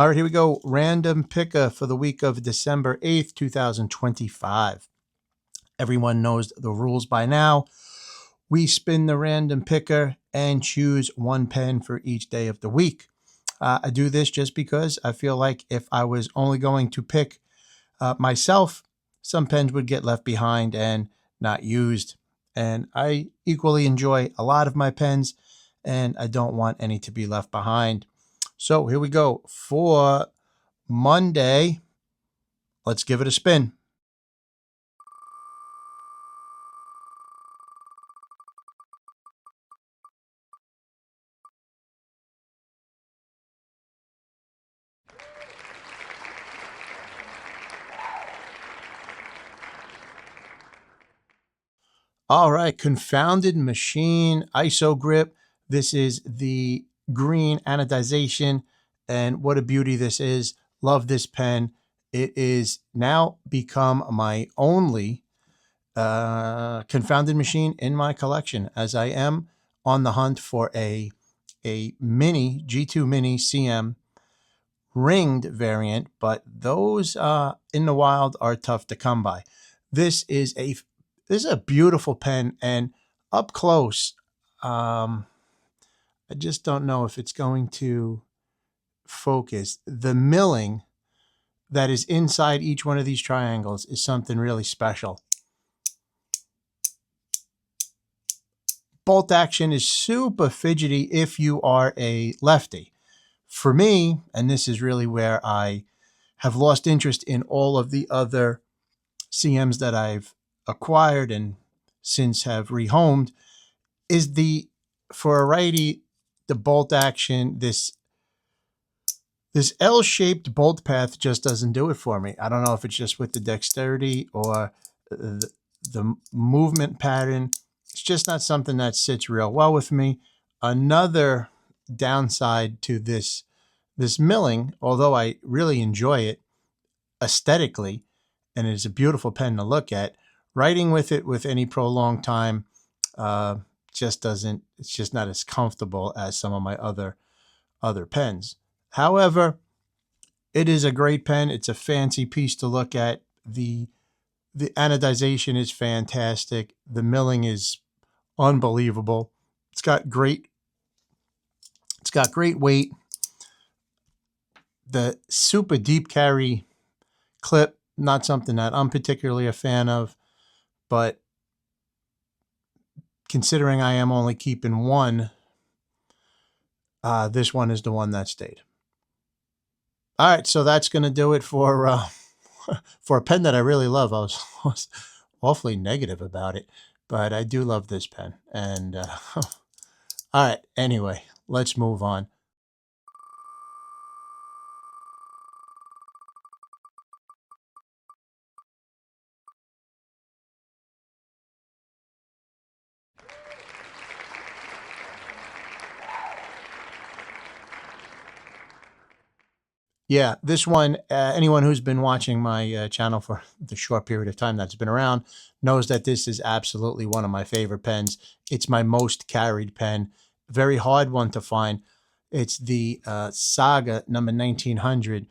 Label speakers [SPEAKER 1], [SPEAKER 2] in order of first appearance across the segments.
[SPEAKER 1] All right, here we go. Random picker for the week of December 8th, 2025. Everyone knows the rules by now. We spin the random picker and choose one pen for each day of the week. I do this just because I feel like if I was only going to pick myself, some pens would get left behind and not used. And I equally enjoy a lot of my pens, and I don't want any to be left behind. So here we go. For Monday, let's give it a spin. All right, Confounded Machine IsoGrip. This is the green anodization, and what a beauty this is. Love this pen. It is now become my only Confounded Machine in my collection, as I am on the hunt for a mini G2 Mini CM ringed variant, but those in the wild are tough to come by. This is a beautiful pen, and up close, I just don't know if it's going to focus. The milling that is inside each one of these triangles is something really special. Bolt action is super fidgety if you are a lefty. For me, and this is really where I have lost interest in all of the other CMs that I've acquired and since have rehomed, is for a righty, the bolt action, this L-shaped bolt path just doesn't do it for me. I don't know if it's just with the dexterity or the movement pattern. It's just not something that sits real well with me. Another downside to this milling, although I really enjoy it aesthetically, and it is a beautiful pen to look at, writing with it with any prolonged time just doesn't, it's just not as comfortable as some of my other pens. However, it is a great pen. It's a fancy piece to look at. The anodization is fantastic. The milling is unbelievable. It's got great weight. The super deep carry clip, not something that I'm particularly a fan of, but considering I am only keeping one, this one is the one that stayed. All right, so that's going to do it for for a pen that I really love. I was awfully negative about it, but I do love this pen. And all right, anyway, let's move on. Yeah, this one, anyone who's been watching my channel for the short period of time that's been around knows that this is absolutely one of my favorite pens. It's my most carried pen. Very hard one to find. It's the Saga number 1900.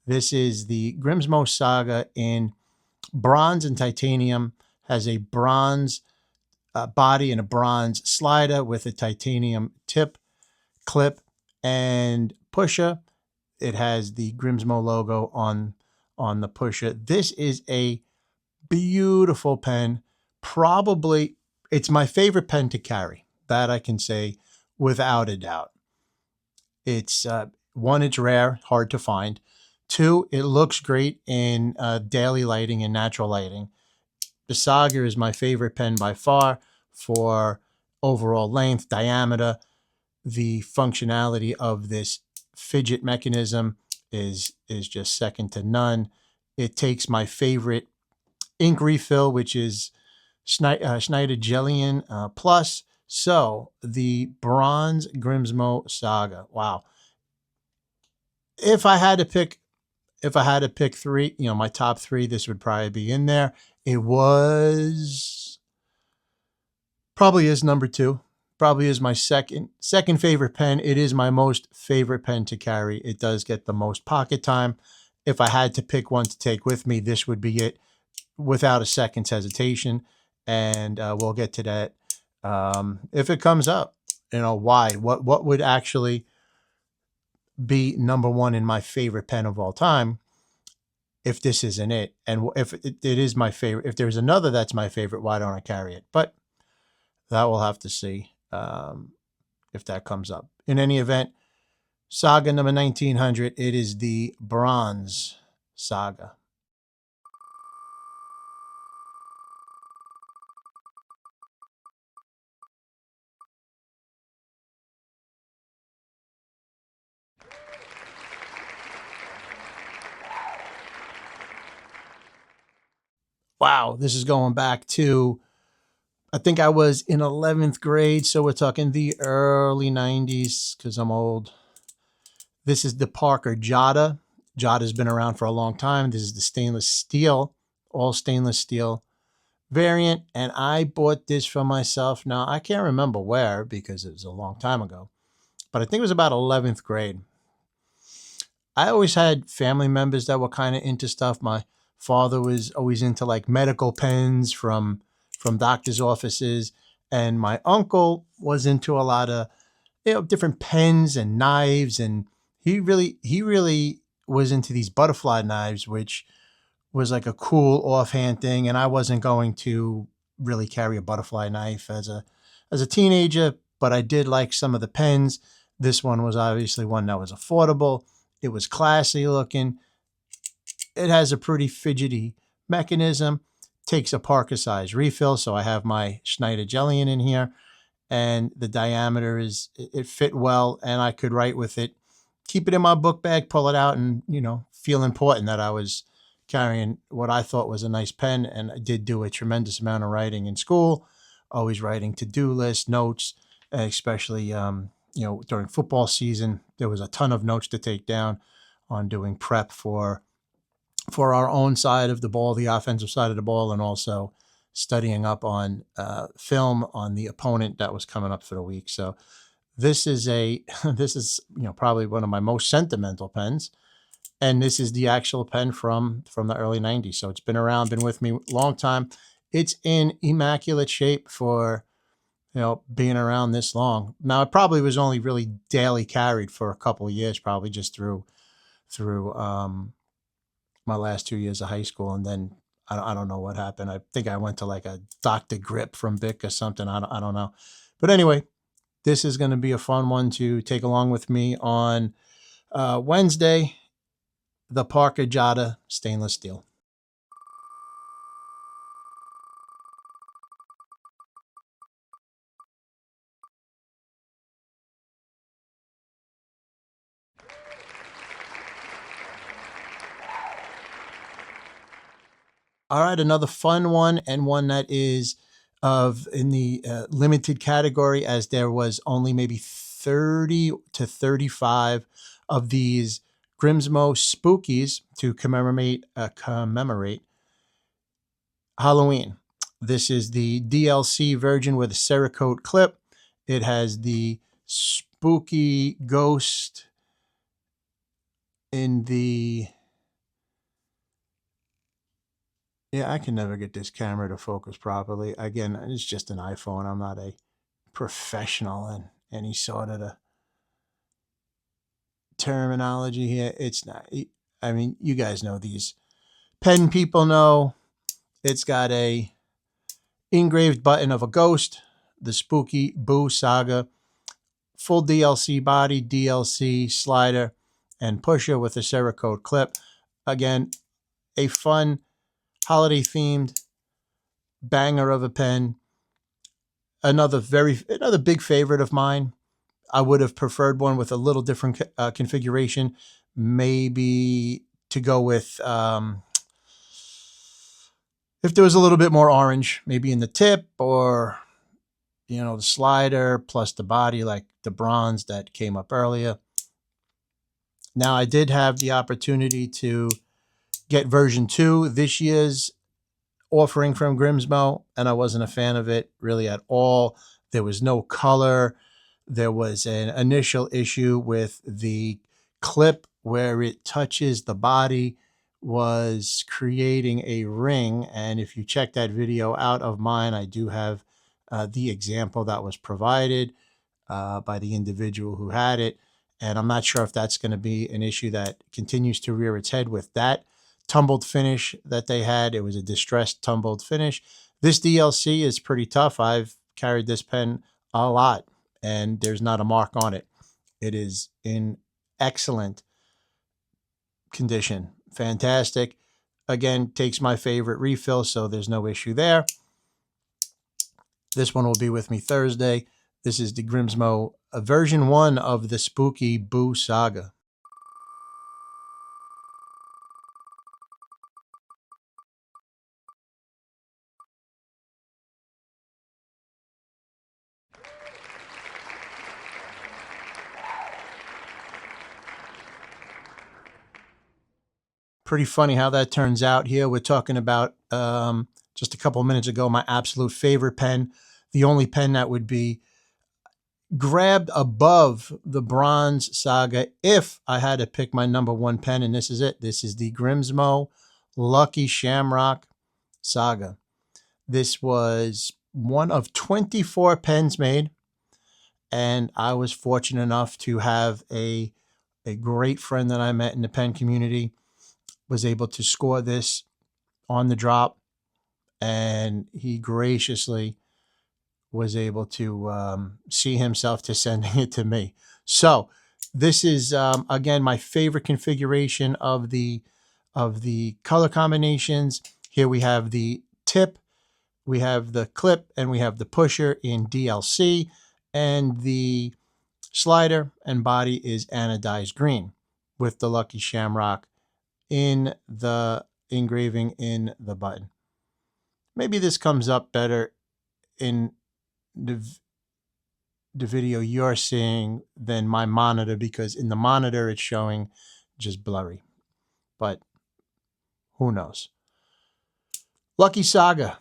[SPEAKER 1] This is the Grimsmo Saga in bronze and titanium. Has a bronze body and a bronze slider with a titanium tip, clip, and pusher. It has the Grimsmo logo on the pusher. This is a beautiful pen. Probably, it's my favorite pen to carry. That I can say without a doubt. It's one, it's rare, hard to find. Two, it looks great in daily lighting and natural lighting. The Saga is my favorite pen by far for overall length, diameter. The functionality of this fidget mechanism is just second to none. It takes my favorite ink refill, which is Schneider Gelion Plus. So the bronze Grimsmo Saga. Wow. If I had to pick three, my top three, this would probably be in there. It was probably is number two, probably is my second favorite pen. It is my most favorite pen to carry. It does get the most pocket time. If I had to pick one to take with me, this would be it without a second's hesitation. And we'll get to that if it comes up. Why? What would actually be number one in my favorite pen of all time if this isn't it? And if it is my favorite, if there's another that's my favorite, why don't I carry it? But that we'll have to see if that comes up. In any event, Saga number 1900, it is the Bronze Saga. Wow, this is going back to, I think I was in 11th grade, so we're talking the early 90s because I'm old. This is the Parker Jotter. Jotter's been around for a long time. This is the stainless steel, all stainless steel variant, and I bought this for myself. Now, I can't remember where because it was a long time ago, but I think it was about 11th grade. I always had family members that were kind of into stuff. My father was always into like medical pens from doctor's offices, and my uncle was into a lot of different pens and knives, and he really was into these butterfly knives, which was like a cool offhand thing. And I wasn't going to really carry a butterfly knife as a teenager, but I did like some of the pens. This one was obviously one that was affordable. It was classy looking. It has a pretty fidgety mechanism. Takes a Parker size refill, so I have my Schneider Gelion in here, and the diameter it fit well, and I could write with it, keep it in my book bag, pull it out, and feel important that I was carrying what I thought was a nice pen. And I did do a tremendous amount of writing in school, always writing to-do lists, notes, especially during football season. There was a ton of notes to take down on doing prep for our own side of the ball, the offensive side of the ball, and also studying up on film on the opponent that was coming up for the week. So this is probably one of my most sentimental pens, and this is the actual pen from the early 90s. So it's been around, been with me a long time. It's in immaculate shape for being around this long. Now, it probably was only really daily carried for a couple of years, probably just through my last 2 years of high school, and then I don't know what happened. I think I went to like a Dr. Grip from Bic or something. I don't know. But anyway, this is going to be a fun one to take along with me on Wednesday. The Parker Jotter stainless steel. All right, another fun one, and one that is in the limited category, as there was only maybe 30 to 35 of these Grimsmo Spookies to commemorate Halloween. This is the DLC version with a Cerakote clip. It has the spooky ghost in the... Yeah, I can never get this camera to focus properly. Again, it's just an iPhone. I'm not a professional in any sort of the terminology here. It's not. I mean, you guys know these. Pen people know. It's got a engraved button of a ghost, the Spooky Boo Saga, full DLC body, DLC slider, and pusher with a Cerakote clip. Again, a fun holiday themed banger of a pen. Another big favorite of mine. I would have preferred one with a little different configuration, maybe to go with if there was a little bit more orange, maybe in the tip, or the slider plus the body, like the bronze that came up earlier. Now, I did have the opportunity to get version 2 this year's offering from Grimsmo, and I wasn't a fan of it really at all. There was no color. There was an initial issue with the clip where it touches the body was creating a ring. And if you check that video out of mine, I do have the example that was provided by the individual who had it. And I'm not sure if that's going to be an issue that continues to rear its head with that tumbled finish that they had. It was a distressed tumbled finish. This DLC is pretty tough. I've carried this pen a lot, and there's not a mark on it. It is in excellent condition. Fantastic. Again, takes my favorite refill, so there's no issue there. This one will be with me Thursday. This is the Grimsmo version 1 of the Spooky Boo Saga. Pretty funny how that turns out here. We're talking about just a couple minutes ago, my absolute favorite pen, the only pen that would be grabbed above the Bronze Saga if I had to pick my number 1 pen, and this is it. This is the Grimsmo Lucky Shamrock Saga. This was one of 24 pens made, and I was fortunate enough to have a great friend that I met in the pen community was able to score this on the drop, and he graciously was able to see himself to sending it to me. So this is, again, my favorite configuration of the color combinations. Here we have the tip, we have the clip, and we have the pusher in DLC, and the slider and body is anodized green with the Lucky Shamrock in the engraving in the button. Maybe this comes up better in the video you're seeing than my monitor, because in the monitor it's showing just blurry, but who knows. Lucky Saga.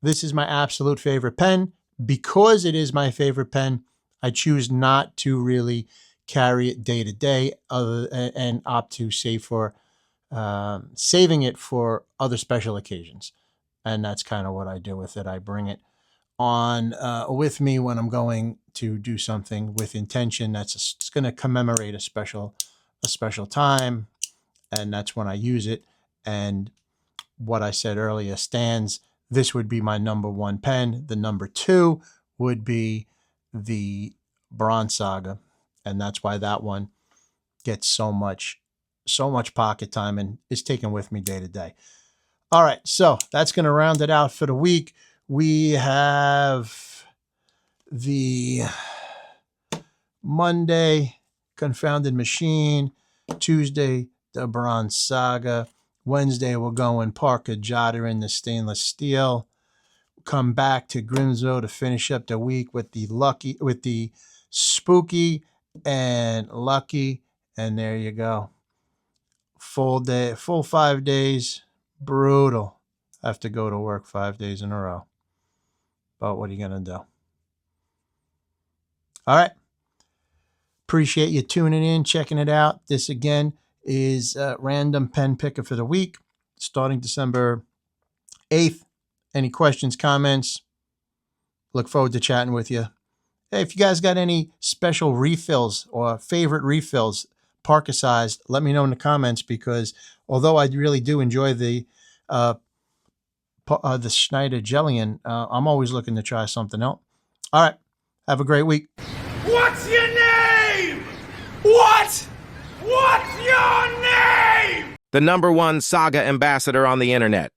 [SPEAKER 1] This is my absolute favorite pen. Because it is my favorite pen, I choose not to really carry it day to day and opt to save for saving it for other special occasions. And that's kind of what I do with it. I bring it on with me when I'm going to do something with intention that's going to commemorate a special time, and that's when I use it. And what I said earlier stands. This would be my number 1 pen. The number 2 would be the Bronze Saga, and that's why that one gets so much pocket time and is taken with me day to day. All right, so that's going to round it out for the week. We have the Monday Confounded Machine, Tuesday the Bronze Saga, Wednesday we're going Parker Jotter in the stainless steel. Come back to Grimsmo to finish up the week with the Spooky and Lucky, and there you go. Full 5 days. Brutal. I have to go to work 5 days in a row. But what are you going to do? All right. Appreciate you tuning in, checking it out. This, again, is a random pen picker for the week, starting December 8th. Any questions, comments? Look forward to chatting with you. Hey, if you guys got any special refills or favorite refills, Parker sized, let me know in the comments, because although I really do enjoy the Schneider Gelion, I'm always looking to try something else. All right. Have a great week.
[SPEAKER 2] What's your name? What? What's your name?
[SPEAKER 3] The #1 Saga ambassador on the internet.